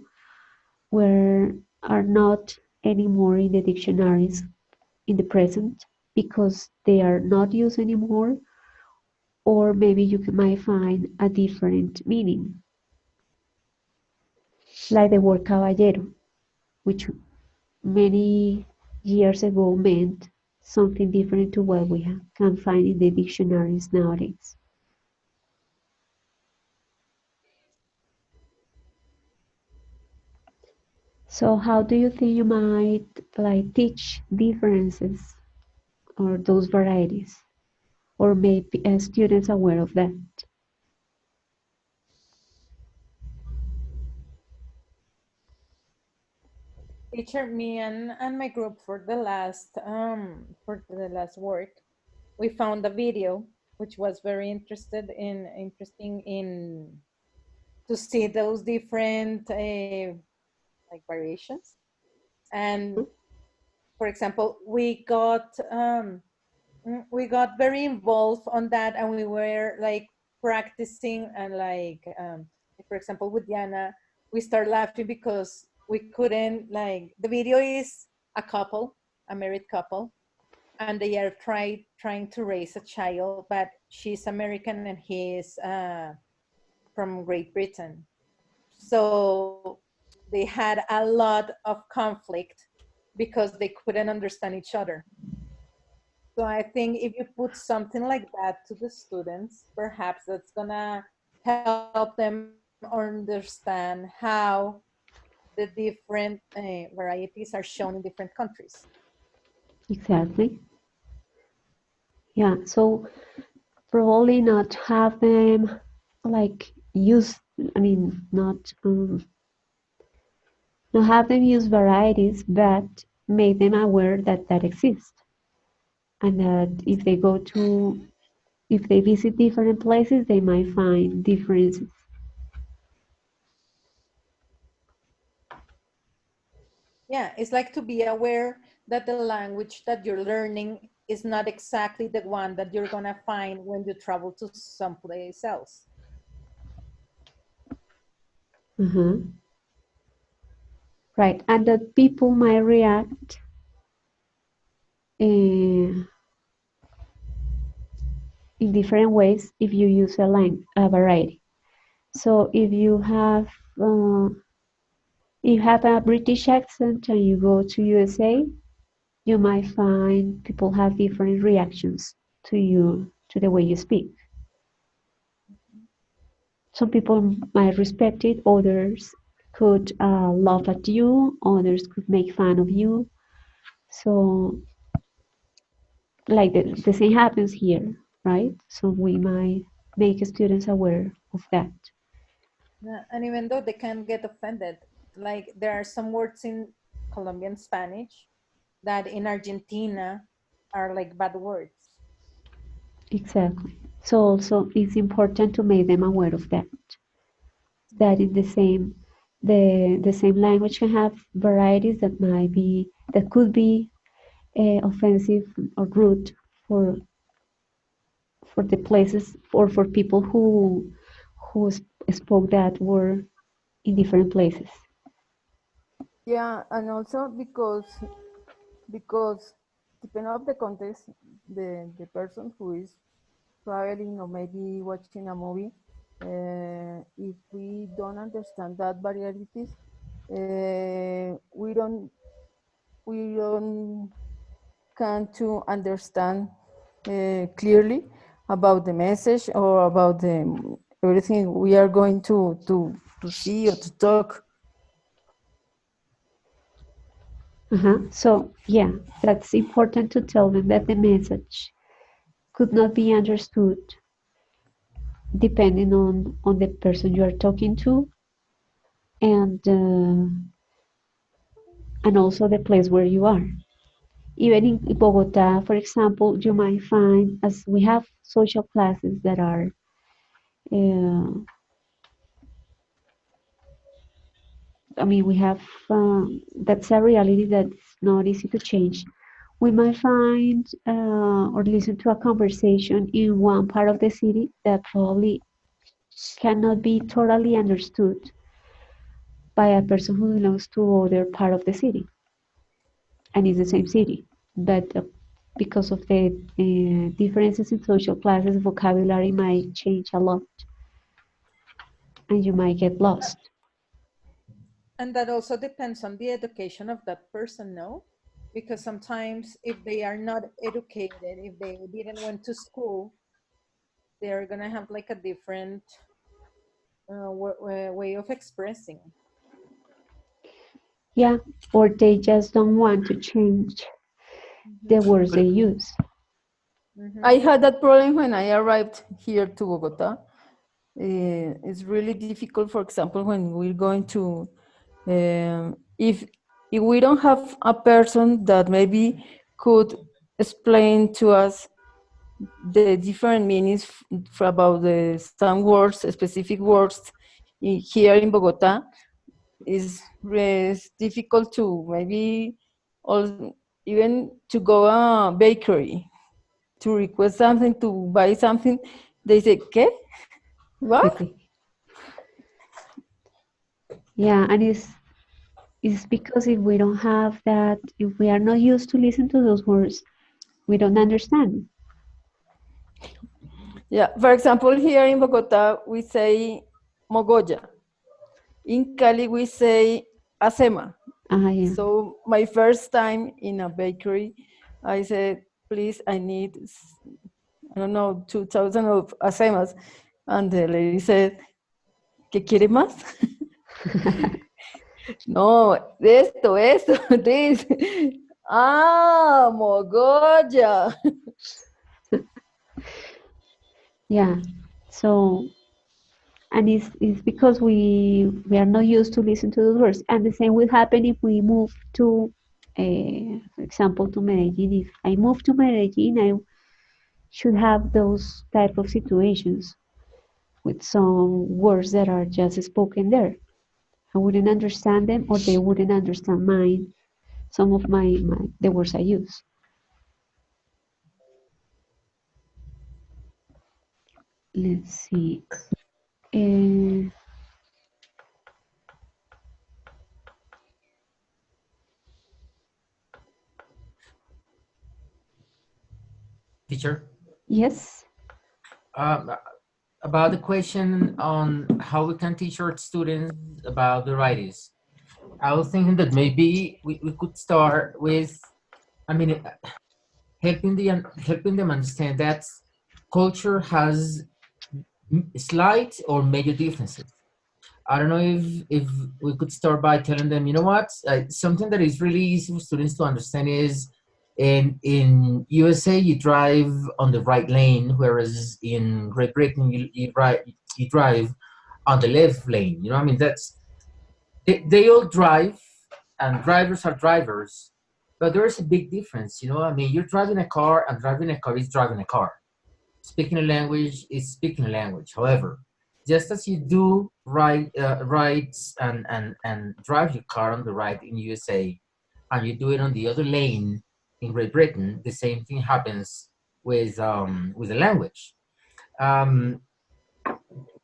are not anymore in the dictionaries in the present because they are not used anymore, or maybe you might find a different meaning, like the word caballero, which many years ago meant something different to what we can find in the dictionaries nowadays. So how do you think you might like teach differences or those varieties, or make students aware of that? Teacher, me and my group for the last work, we found a video which was very interesting in to see those different like variations. And for example, we got very involved on that, and we were like practicing and like for example with Diana, we start laughing because we couldn't, like, the video is a married couple, and they are trying to raise a child, but she's American and he is from Great Britain. So they had a lot of conflict because they couldn't understand each other. So I think if you put something like that to the students, perhaps that's gonna help them understand how the different varieties are shown in different countries. Exactly. Yeah. So Probably not have them like use, I mean, not have them use varieties, but make them aware that that exists. And that if they visit different places, they might find differences. Yeah, it's like to be aware that the language that you're learning is not exactly the one that you're gonna find when you travel to someplace else. Right, and that people might react in different ways if you use a variety. So if you have a British accent and you go to USA, you might find people have different reactions to you, to the way you speak. Some people might respect it, others could laugh at you, others could make fun of you. So, like the same happens here, right? So we might make students aware of that. Yeah, and even though they can get offended, like there are some words in Colombian Spanish that in Argentina are like bad words. Exactly. So also it's important to make them aware of that. That in the same language can have varieties that could be offensive or rude for the places or for people who spoke that word in different places. Yeah, and also because depending on the context, the person who is traveling or maybe watching a movie, if we don't understand that varieties, we don't can to understand clearly about the message or about the everything we are going to see or to talk. So yeah, that's important to tell them that the message could not be understood depending on the person you are talking to and also the place where you are. Even in Bogota, for example, you might find as we have social classes that are uh, I mean, we have that's a reality that's not easy to change. We might find or listen to a conversation in one part of the city that probably cannot be totally understood by a person who belongs to other part of the city and is the same city. But because of the differences in social classes, vocabulary might change a lot and you might get lost. And that also depends on the education of that person, no? Because sometimes if they are not educated, if they didn't went to school, they're gonna have like a different way of expressing. Yeah, or they just don't want to change the words they use. I had that problem when I arrived here to Bogota. It's really difficult, for example, when we're going to, if we don't have a person that maybe could explain to us the different meanings about some words, specific words here in Bogota, is difficult to maybe even to go a bakery to request something, to buy something. They say, ¿qué? What? Yeah, and it's because if we don't have that, if we are not used to listen to those words, we don't understand. Yeah, for example, here in Bogota, we say mogolla. In Cali, we say acema. Yeah. So my first time in a bakery, I said, please, I need, I don't know, 2,000 of acemas. And the lady said, ¿qué quiere más? No, esto, this. Ah, mogolla. Yeah. So, and it's because we are not used to listen to those words. And the same will happen if we move to, for example, to Medellin. If I move to Medellin, I should have those type of situations with some words that are just spoken there. I wouldn't understand them, or they wouldn't understand mine. Some of my the words I use. Let's see. Uh, Teacher, yes. um, about the question on how we can teach our students about the varieties. I was thinking that maybe we could start with, I mean, helping them understand that culture has slight or major differences. I don't know if we could start by telling them, you know what, something that is really easy for students to understand is in USA you drive on the right lane, whereas in Great Britain you drive on the left lane. You know, I mean that's they all drive, and drivers are drivers, but there is a big difference. You know, I mean, you're driving a car, and driving a car is driving a car. Speaking a language is speaking a language. However, just as you do rides and drive your car on the right in USA, and you do it on the other lane in Great Britain, the same thing happens with the language. Um,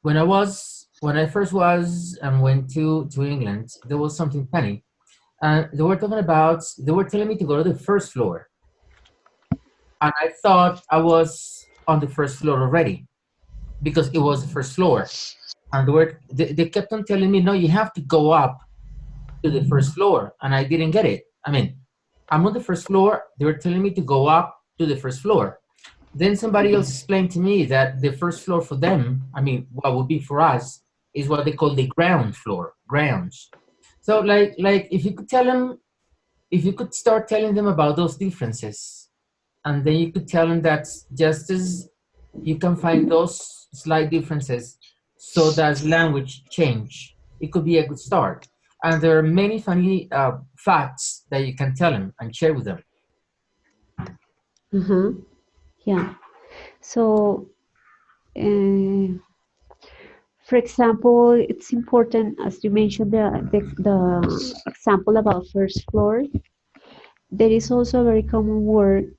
when I first was and went to England, there was something funny. And they were telling me to go to the first floor, and I thought I was on the first floor already because it was the first floor. And they kept on telling me, no, you have to go up to the first floor, and I didn't get it. I mean, I'm on the first floor. They were telling me to go up to the first floor. Then somebody else explained to me that the first floor for them, I mean, what would be for us, is what they call the ground floor, grounds. So, like if you could tell them, if you could start telling them about those differences, and then you could tell them that just as you can find those slight differences, so does language change. It could be a good start. And there are many funny facts that you can tell them and share with them. Uh-huh. Yeah. So, uh, for example, it's important, as you mentioned, the example about first floor. There is also a very common word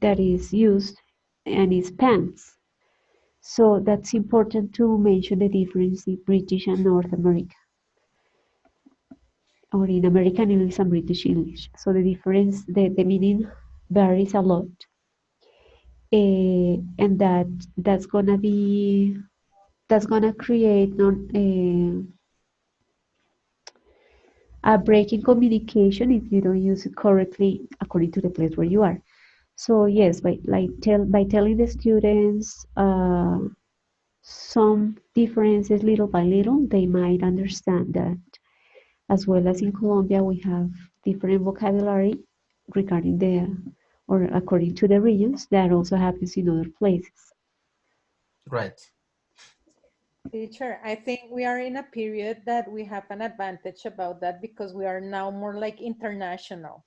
that is used, and is pants. So that's important to mention the difference in British and North America, or in American English and British English. So the difference, the meaning varies a lot. And that's gonna create a break in communication if you don't use it correctly according to the place where you are. So yes, by telling the students some differences little by little, they might understand that. As well as in Colombia, we have different vocabulary regarding or according to the regions that also happens in other places. Right. Teacher, I think we are in a period that we have an advantage about that because we are now more like international.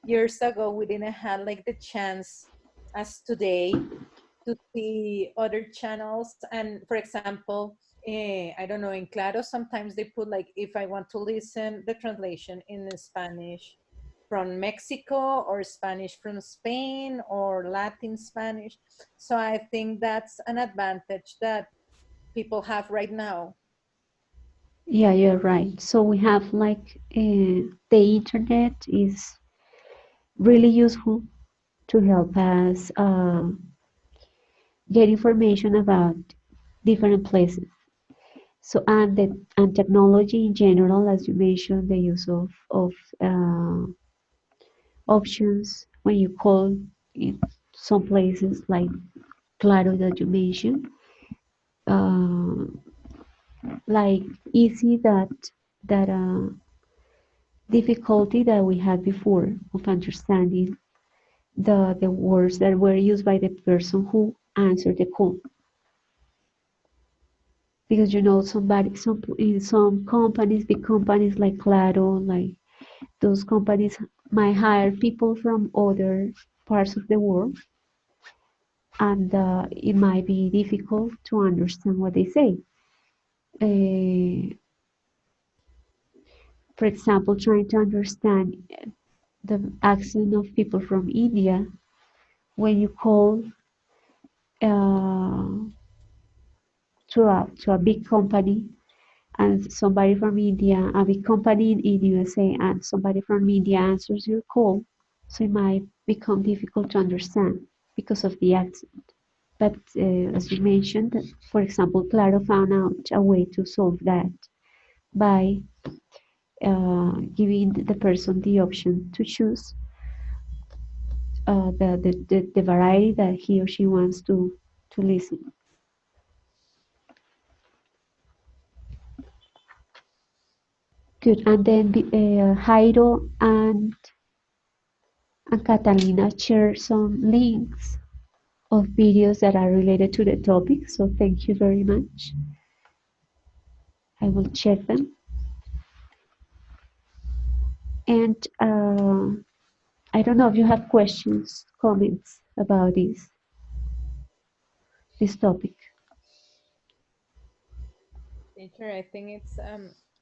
Years ago, we didn't have like the chance as today to see other channels. And for example, I don't know, in Claro, sometimes they put like, if I want to listen the translation in Spanish from Mexico, or Spanish from Spain, or Latin Spanish. So I think that's an advantage that people have right now. Yeah, you're right. So we have like the internet is really useful to help us get information about different places. So and technology in general, as you mentioned, the use of uh, options when you call in some places like Claro that you mentioned, uh, like easy that difficulty that we had before of understanding the words that were used by the person who answered the call. Because you know in some companies, big companies like Claro, like those companies might hire people from other parts of the world, and it might be difficult to understand what they say. For example, trying to understand the accent of people from India when you call to a big company and somebody from India, a big company in USA, and somebody from India answers your call, so it might become difficult to understand because of the accent. But as you mentioned, for example, Claro found out a way to solve that by giving the person the option to choose the variety that he or she wants to listen. Good. And then Jairo and Catalina share some links of videos that are related to the topic. So thank you very much. I will check them. And I don't know if you have questions, comments about this topic. Teacher, I think it's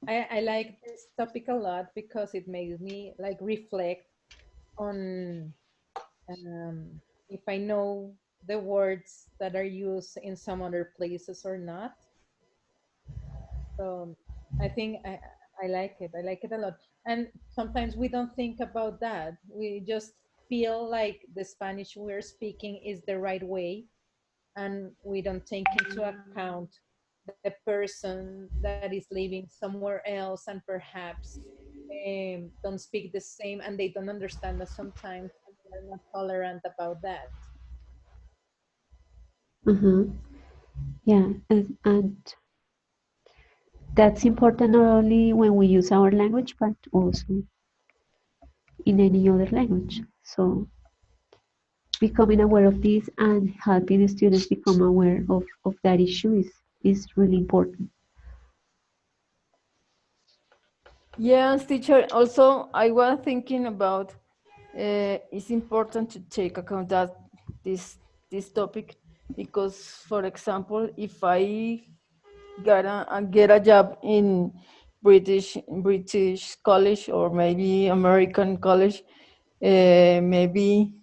I like this topic a lot because it makes me like reflect on if I know the words that are used in some other places or not. So I think I like it. I like it a lot. And sometimes we don't think about that. We just feel like the Spanish we're speaking is the right way, and we don't take into account the person that is living somewhere else and perhaps don't speak the same, and they don't understand us sometimes, and they're not tolerant about that. Yeah, and that's important not only when we use our language, but also in any other language. So becoming aware of this and helping the students become aware of that issue is really important. Yes, teacher. Also, I was thinking about it's important to take account that this topic because, for example, if I get a job in British college or maybe American college, maybe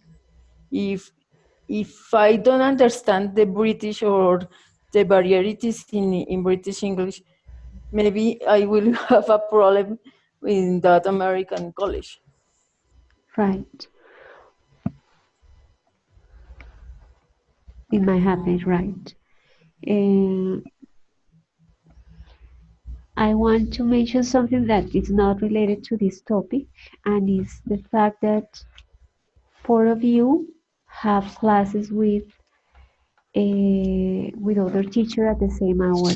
if I don't understand the British or the varieties in British English, maybe I will have a problem in that American college. Right. It might happen, right. I want to mention something that is not related to this topic, and is the fact that 4 of you have classes with other teacher at the same hour,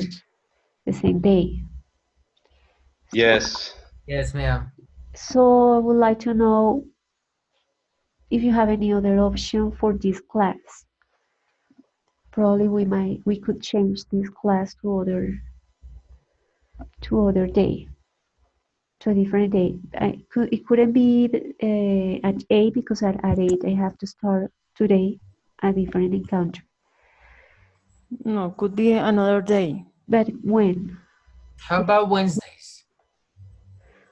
the same day. Yes. Yes, ma'am. So I would like to know if you have any other option for this class. Probably we could change this class to other day, to a different day. It couldn't be at 8 because at 8 I have to start today a different encounter. No, could be another day. But when? How about Wednesdays?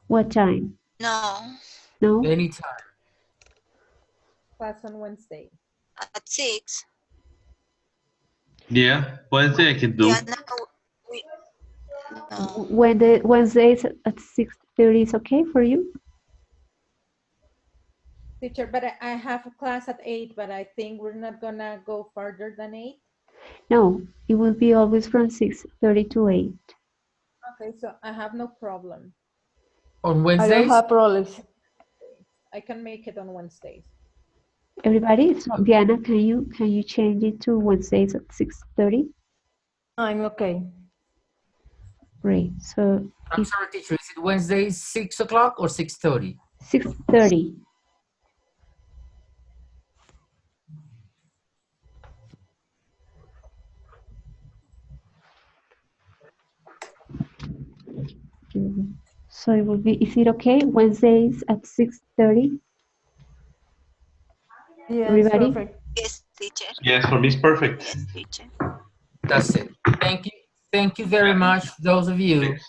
What time? No, No? Anytime. Class on Wednesday. at 6. Yeah, Wednesday I can do. Yeah, no, we, no. When the Wednesdays at 6:30 is okay for you? Teacher, but I have a class at 8, but I think we're not gonna go further than 8. No, it will be always from 6:30 to 8. Okay, so I have no problem. On I don't Wednesdays? have problems. I can make it on Wednesdays. Everybody, so Diana, can you change it to Wednesdays at 6:30? I'm okay. Great. So I'm sorry, teacher. Is it Wednesdays 6 o'clock or 6:30? 6:30. So it will be, is it okay? Wednesdays at 6:30, Yes, everybody? perfect. Yes, teacher. Yes, for me it's perfect. Yes, teacher. That's it. Thank you. Thank you very much, those of you. Thanks.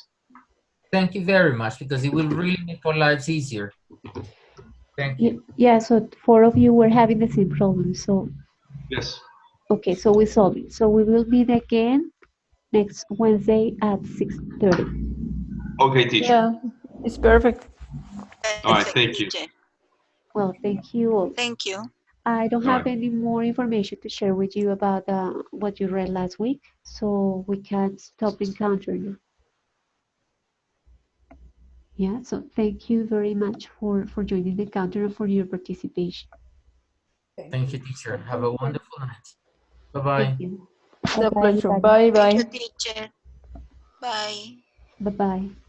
Thank you very much, because it will really make our lives easier. Thank you. Yeah, so 4 of you were having the same problem. So, Yes. okay, so we solved it. So we will meet again next Wednesday at 6:30. Okay, teacher. Yeah, it's perfect. All right, Perfect, thank you. teacher. Well, thank you all. Thank you. I don't All have right. any more information to share with you about what you read last week, so we can stop Encounter now. Yeah, so thank you very much for joining the Encounter and for your participation. Thank you, teacher. Have a wonderful night. Bye-bye. Thank you. The Bye-bye, pleasure. everybody. Bye Thank you, bye. teacher. Bye. Bye-bye.